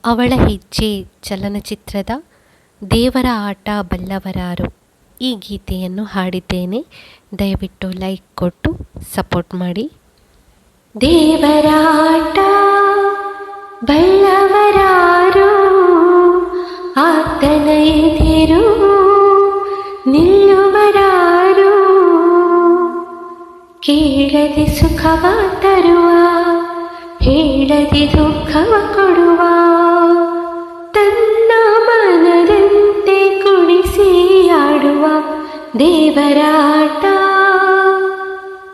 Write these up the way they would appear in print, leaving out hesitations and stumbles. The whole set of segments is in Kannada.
ಅವಳ ಹೆಜ್ಜೆ ಚಲನಚಿತ್ರದ ದೇವರ ಆಟ ಬಲ್ಲವರಾರು ಈ ಗೀತೆಯನ್ನು ಹಾಡಿದ್ದೇನೆ. ದಯವಿಟ್ಟು ಲೈಕ್ ಕೊಟ್ಟು ಸಪೋರ್ಟ್ ಮಾಡಿ. ದೇವರ ಆಟ ಬಲ್ಲವರಾರು, ಆತನ ಎದುರು ನಿಲ್ಲುವರಾರು, ಕೇಳದೆ ಸುಖವ ತರುವ, ಹೇಳದೆ ದುಃಖವ ಕೊಡುವ, ತನ್ನ ಮನದಂತೆ ಕುಣಿಸಿ ಆಡುವ ದೇವರ ಆಟ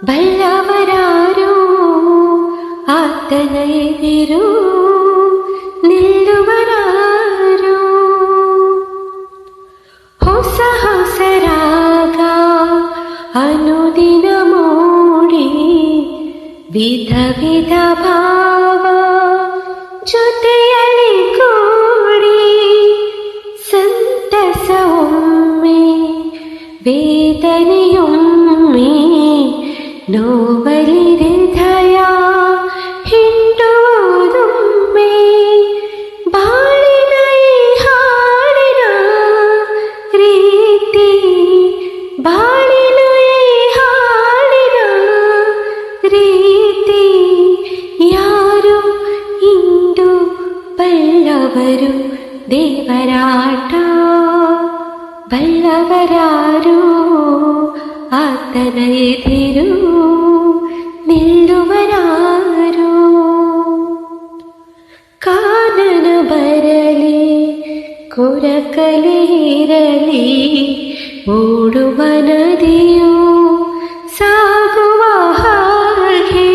ಬಲ್ಲವರಾರು, ಆತನ ಎದುರು ನಿಲ್ಲುವರಾರು. ಹೊಸ ಹೊಸ ರಾಗ ಅನುದಿನ ಮೂಡಿ, ವಿಧ ವಿಧ ಭಾವ ಜೊತೆಯಲ್ಲಿ ಕೂಡಿ, ಸಂತಸ ಒಮ್ಮೆ ವೇದನೆಯೊಮ್ಮೆ, ನೋವಲಿ ಹೃದಯ ಹಿಂಡುವುದೊಮ್ಮೆ, ಬಾಳಿನ ಈ ಹಾಡಿನ ರೀತಿ, ಬಾಳಿನ ಈ ಹಾಡಿನ ರೀತಿ, ಯಾರು ಇಂದು ಬಲ್ಲವರು ದೇವರಾಟ ಬಲ್ಲವರಾರು, ಆತನ ಎದುರು ನಿಲ್ಲುವರಾರು. ಕಾನನ ಬರಲಿ ಕೊರಕಲಿ ಇರಲಿ, ಓಡುವ ನದಿಯು ಸಾಗುವ ಹಾಗೆ,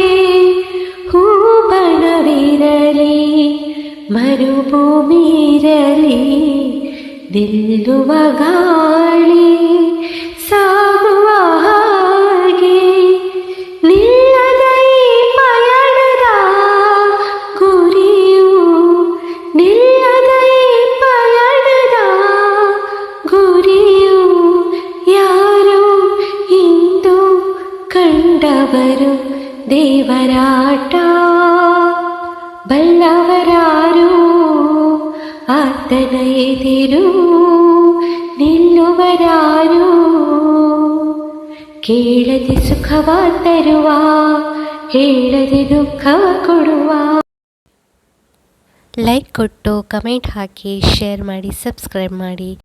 ಹೂಬಣವಿರಲಿ ಮರುಭೂಮಿರಲಿ, ನಿಲ್ಲುವ ಗಾಳಿ ಸಾಗುವ ಹಾಗೆ, ನಿಲ್ಲದ ಈ ಪಯಣದ ಗುರಿಯು, ನಿಲ್ಲದ ಈ ಪಯಣದ ಗುರಿಯು, ಯಾರು ಇಂದು ಕಂಡವರು ದೇವರಾಟ ಬಲ್ಲವರಾರು, ಆತನ ಎದುರು ನಿಲ್ಲುವರಾರು, ಕೇಳದೆ ಸುಖವ ತರುವ, ಹೇಳದೆ ದುಃಖವ ಕೊಡುವ. ಲೈಕ್ ಕೊಟ್ಟು ಕಮೆಂಟ್ ಹಾಕಿ, ಶೇರ್ ಮಾಡಿ, ಸಬ್ಸ್ಕ್ರೈಬ್ ಮಾಡಿ.